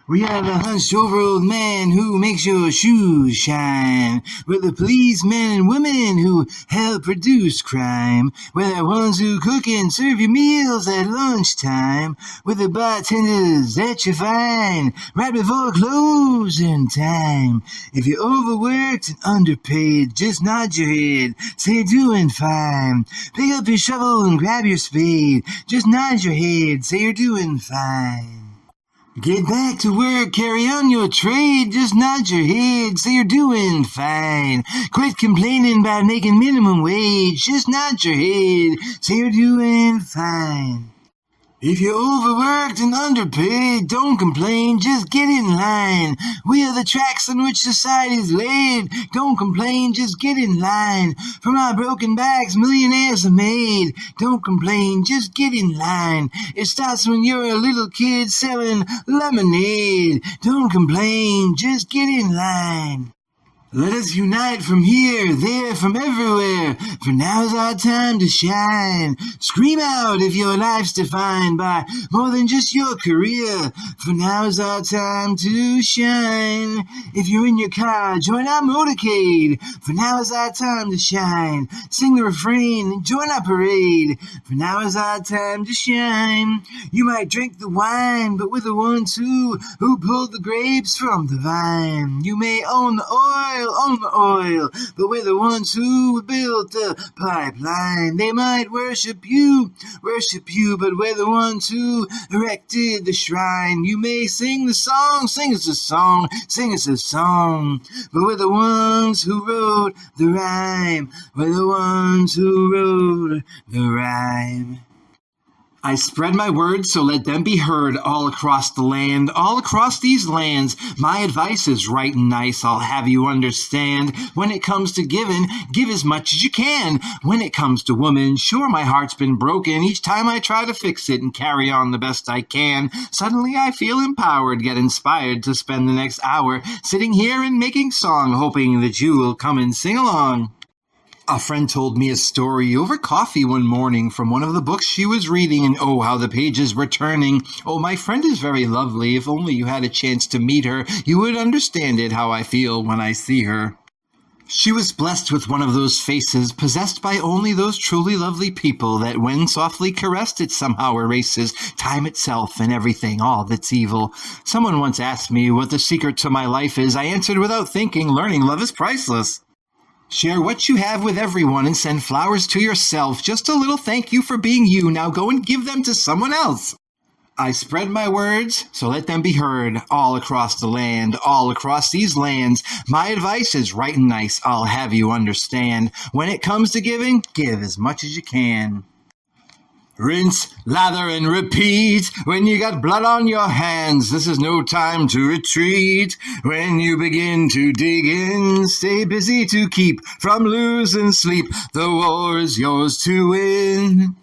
We are the hunched-over old man who makes your shoes shine. We're the policemen and women who help produce crime. We're the ones who cook and serve your meals at lunchtime. We're the bartenders that you find right before closing time. If you're overworked and underpaid, just nod your head, say you're doing fine. Pick up your shovel and grab your spade, just nod your head, say you're doing fine. Get back to work, carry on your trade, just nod your head, say you're doing fine. Quit complaining about making minimum wage, just nod your head, say you're doing fine. If you're overworked and underpaid, don't complain, just get in line. We are the tracks on which society's laid. Don't complain, just get in line. From our broken backs, millionaires are made. Don't complain, just get in line. It starts when you're a little kid selling lemonade. Don't complain, just get in line. Let us unite from here, there, from everywhere, for now's our time to shine. Scream out if your life's defined by more than just your career, for now's our time to shine. If you're in your car, join our motorcade, for now is our time to shine. Sing the refrain and join our parade, for now is our time to shine. You might drink the wine, but we're the ones who pulled the grapes from the vine. You may own the oil, but we're the ones who built the pipeline. They might worship you, but we're the ones who erected the shrine. You may sing the song, sing us a song, but we're the ones who wrote the rhyme. We're the ones who wrote the rhyme. I spread my words, so let them be heard all across the land, all across these lands. My advice is right and nice, I'll have you understand. When it comes to giving, give as much as you can. When it comes to woman, sure my heart's been broken. Each time I try to fix it and carry on the best I can, suddenly I feel empowered, get inspired to spend the next hour sitting here and making song, hoping that you will come and sing along. A friend told me a story over coffee one morning from one of the books she was reading, and oh, how the pages were turning. Oh, my friend is very lovely. If only you had a chance to meet her, you would understand it, how I feel when I see her. She was blessed with one of those faces, possessed by only those truly lovely people that when softly caressed it somehow erases time itself and everything, all that's evil. Someone once asked me what the secret to my life is. I answered without thinking, learning love is priceless. Share what you have with everyone and send flowers to yourself. Just a little thank you for being you. Now go and give them to someone else. I spread my words, so let them be heard all across the land, all across these lands. My advice is right and nice, I'll have you understand. When it comes to giving, give as much as you can. Rinse, lather, and repeat. When you got blood on your hands, this is no time to retreat. When you begin to dig in, stay busy to keep from losing sleep. The war is yours to win.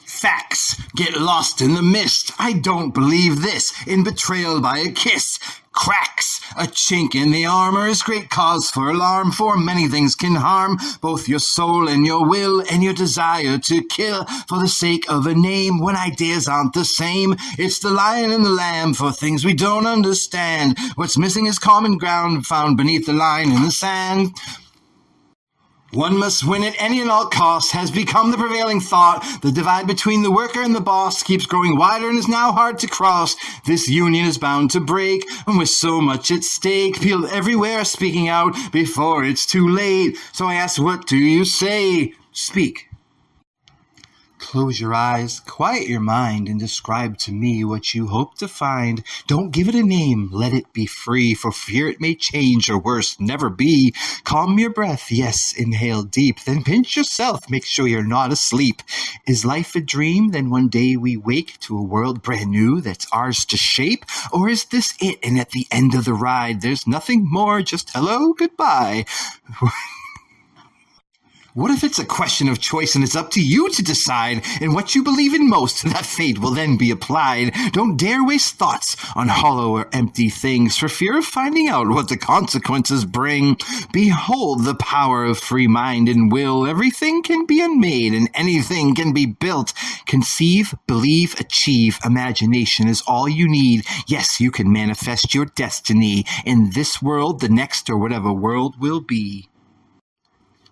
Facts get lost in the mist. I don't believe this. In betrayal by a kiss. Cracks, a chink in the armor is great cause for alarm, for many things can harm both your soul and your will and your desire to kill for the sake of a name when ideas aren't the same. It's the lion and the lamb for things we don't understand. What's missing is common ground found beneath the line in the sand. One must win at any and all costs has become the prevailing thought. The divide between the worker and the boss keeps growing wider and is now hard to cross. This union is bound to break, and with so much at stake, people everywhere are speaking out before it's too late. So I ask, what do you say? Speak. Close your eyes, quiet your mind, and describe to me what you hope to find. Don't give it a name, let it be free, for fear it may change, or worse, never be. Calm your breath, yes, inhale deep, then pinch yourself, make sure you're not asleep. Is life a dream? Then one day we wake to a world brand new that's ours to shape? Or is this it, and at the end of the ride, there's nothing more, just hello, goodbye? What if it's a question of choice and it's up to you to decide? And what you believe in most, that fate will then be applied. Don't dare waste thoughts on hollow or empty things for fear of finding out what the consequences bring. Behold the power of free mind and will. Everything can be unmade and anything can be built. Conceive, believe, achieve. Imagination is all you need. Yes, you can manifest your destiny in this world, the next, or whatever world will be.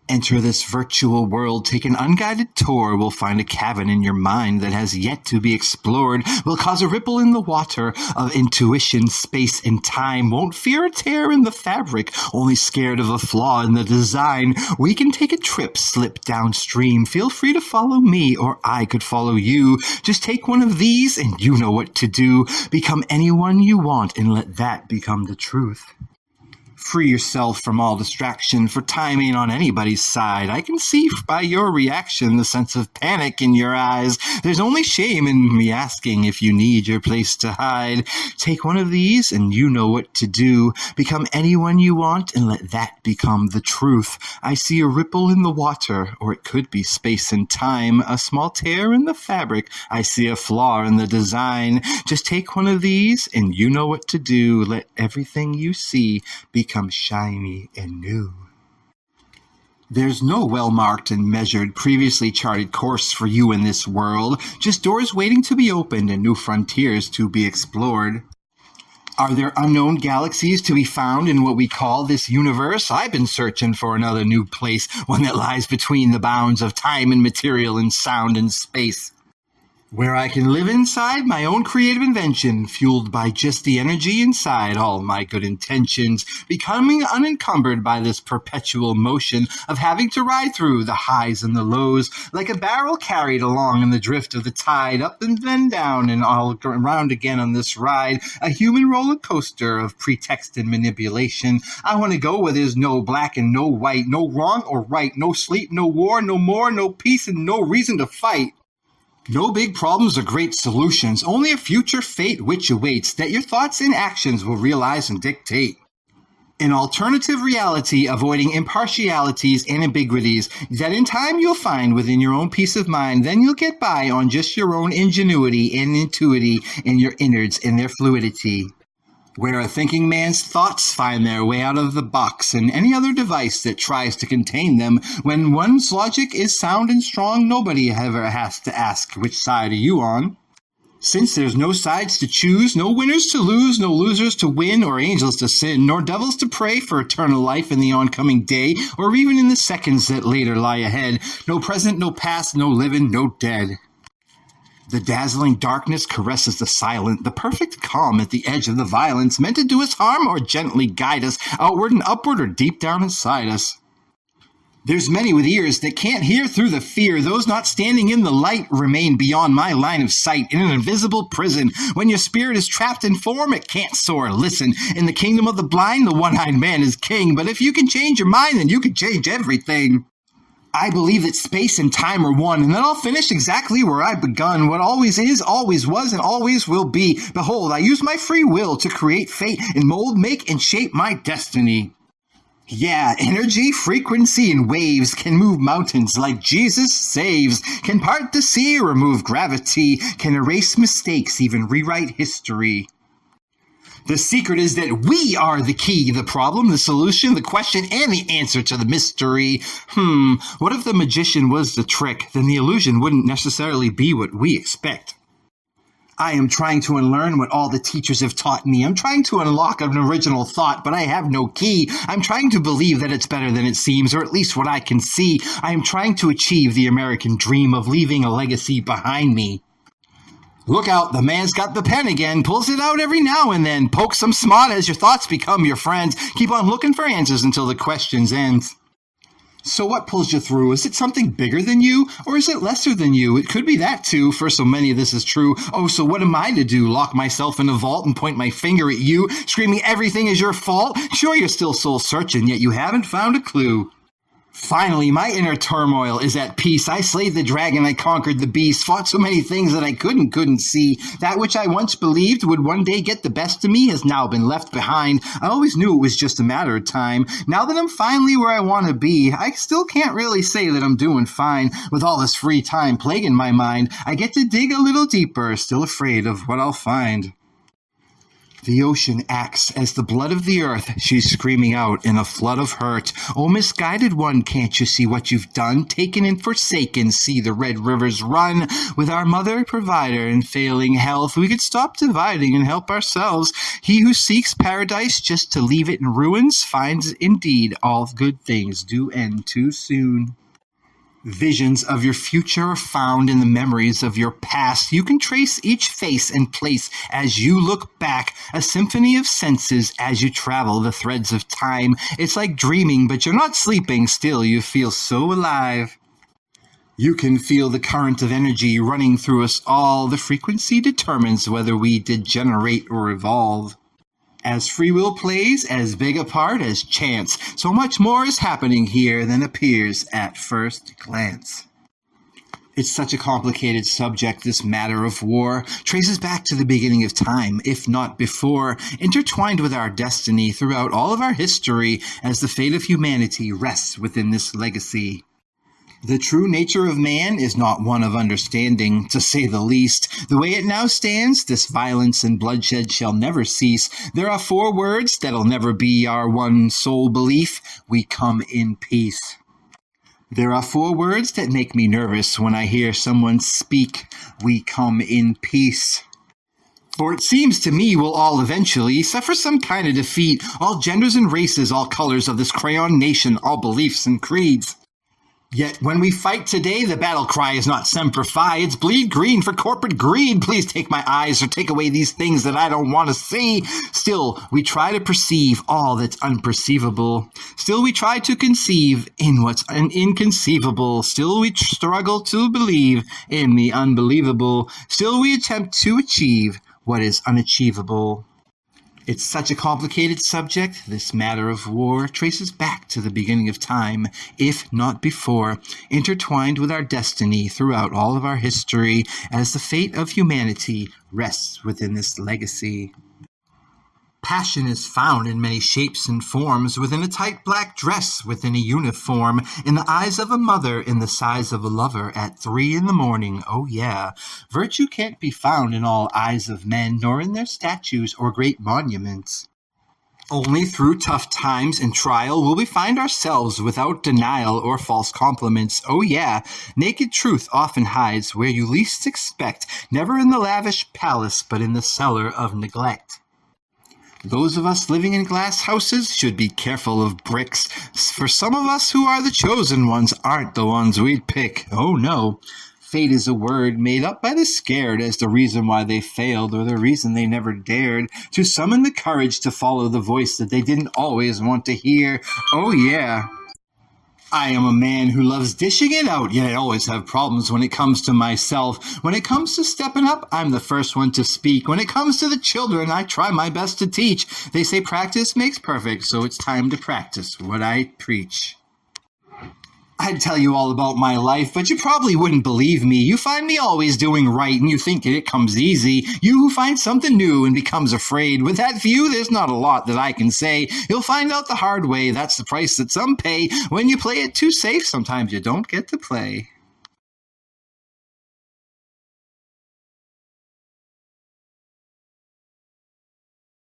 Enter this virtual world, take an unguided tour, we'll find a cavern in your mind that has yet to be explored, will cause a ripple in the water of intuition, space, and time, won't fear a tear in the fabric, only scared of a flaw in the design. We can take a trip, slip downstream, feel free to follow me, or I could follow you. Just take one of these and you know what to do. Become anyone you want and let that become the truth. Free yourself from all distraction, for time ain't on anybody's side. I can see by your reaction the sense of panic in your eyes. There's only shame in me asking if you need your place to hide. Take one of these and you know what to do. Become anyone you want and let that become the truth. I see a ripple in the water, or it could be space and time. A small tear in the fabric. I see a flaw in the design. Just take one of these and you know what to do. Let everything you see become shiny and new. There's no well-marked and measured, previously charted course for you in this world, just doors waiting to be opened and new frontiers to be explored. Are there unknown galaxies to be found in what we call this universe? I've been searching for another new place, one that lies between the bounds of time and material and sound and space, where I can live inside my own creative invention, fueled by just the energy inside all my good intentions, becoming unencumbered by this perpetual motion of having to ride through the highs and the lows, like a barrel carried along in the drift of the tide, up and then down and all around again on this ride, a human roller coaster of pretext and manipulation. I want to go where there's no black and no white, no wrong or right, no sleep, no war, no more, no peace, and no reason to fight. No big problems or great solutions, only a future fate which awaits that your thoughts and actions will realize and dictate. An alternative reality avoiding impartialities and ambiguities that in time you'll find within your own peace of mind. Then you'll get by on just your own ingenuity and intuity in your innards and their fluidity, where a thinking man's thoughts find their way out of the box and any other device that tries to contain them. When one's logic is sound and strong, nobody ever has to ask, which side are you on? Since there's no sides to choose, no winners to lose, no losers to win, or angels to sin, nor devils to pray for eternal life in the oncoming day, or even in the seconds that later lie ahead, no present, no past, no living, no dead. The dazzling darkness caresses the silent, the perfect calm at the edge of the violence, meant to do us harm or gently guide us, outward and upward or deep down inside us. There's many with ears that can't hear through the fear. Those not standing in the light remain beyond my line of sight in an invisible prison. When your spirit is trapped in form, it can't soar. Listen, in the kingdom of the blind, the one-eyed man is king. But if you can change your mind, then you can change everything. I believe that space and time are one, and that I'll finish exactly where I've begun. What always is, always was, and always will be. Behold, I use my free will to create fate and mold, make, and shape my destiny. Yeah, energy, frequency, and waves can move mountains like Jesus saves, can part the sea, remove gravity, can erase mistakes, even rewrite history. The secret is that we are the key, the problem, the solution, the question, and the answer to the mystery. What if the magician was the trick? Then the illusion wouldn't necessarily be what we expect. I am trying to unlearn what all the teachers have taught me. I'm trying to unlock an original thought, but I have no key. I'm trying to believe that it's better than it seems, or at least what I can see. I am trying to achieve the American dream of leaving a legacy behind me. Look out, the man's got the pen again, pulls it out every now and then, pokes some smart as your thoughts become your friends. Keep on looking for answers until the questions end. So what pulls you through? Is it something bigger than you, or is it lesser than you? It could be that too, for so many of this is true. Oh, so what am I to do? Lock myself in a vault and point my finger at you, screaming everything is your fault? Sure, you're still soul searching, yet you haven't found a clue. Finally, my inner turmoil is at peace. I slayed the dragon, I conquered the beast, fought so many things that I couldn't see. That which I once believed would one day get the best of me has now been left behind. I always knew it was just a matter of time. Now that I'm finally where I want to be, I still can't really say that I'm doing fine. With all this free time plaguing my mind, I get to dig a little deeper, still afraid of what I'll find. The ocean acts as the blood of the earth. She's screaming out in a flood of hurt. Oh, misguided one, can't you see what you've done? Taken and forsaken, see the red rivers run. With our mother provider and failing health, we could stop dividing and help ourselves. He who seeks paradise just to leave it in ruins finds indeed all good things do end too soon. Visions of your future are found in the memories of your past. You can trace each face and place as you look back, a symphony of senses as you travel the threads of time. It's like dreaming, but you're not sleeping, still you feel so alive. You can feel the current of energy running through us all. The frequency determines whether we degenerate or evolve. As free will plays as big a part as chance, so much more is happening here than appears at first glance. It's such a complicated subject, this matter of war. Traces back to the beginning of time, if not before, intertwined with our destiny throughout all of our history as the fate of humanity rests within this legacy. The true nature of man is not one of understanding, to say the least. The way it now stands, this violence and bloodshed shall never cease. There are 4 words that'll never be our one sole belief. We come in peace. There are 4 words that make me nervous when I hear someone speak. We come in peace. For it seems to me we'll all eventually suffer some kind of defeat. All genders and races, all colors of this crayon nation, all beliefs and creeds. Yet when we fight today, the battle cry is not Semper Fi, it's bleed green for corporate greed. Please take my eyes or take away these things that I don't want to see. Still, we try to perceive all that's unperceivable. Still, we try to conceive in what's inconceivable. Still, we struggle to believe in the unbelievable. Still, we attempt to achieve what is unachievable. It's such a complicated subject, this matter of war traces back to the beginning of time, if not before, intertwined with our destiny throughout all of our history, as the fate of humanity rests within this legacy. Passion is found in many shapes and forms, within a tight black dress, within a uniform, in the eyes of a mother, in the size of a lover, at 3 a.m, oh yeah. Virtue can't be found in all eyes of men, nor in their statues or great monuments. Only through tough times and trial will we find ourselves without denial or false compliments. Oh yeah, naked truth often hides where you least expect, never in the lavish palace, but in the cellar of neglect. Those of us living in glass houses should be careful of bricks, for some of us who are the chosen ones aren't the ones we'd pick. Oh no. Fate is a word made up by the scared as the reason why they failed or the reason they never dared to summon the courage to follow the voice that they didn't always want to hear. Oh yeah. I am a man who loves dishing it out, yet I always have problems when it comes to myself. When it comes to stepping up, I'm the first one to speak. When it comes to the children, I try my best to teach. They say practice makes perfect, so it's time to practice what I preach. I'd tell you all about my life, but you probably wouldn't believe me. You find me always doing right, and you think it comes easy. You who find something new and becomes afraid. With that view, there's not a lot that I can say. You'll find out the hard way. That's the price that some pay. When you play it too safe, sometimes you don't get to play.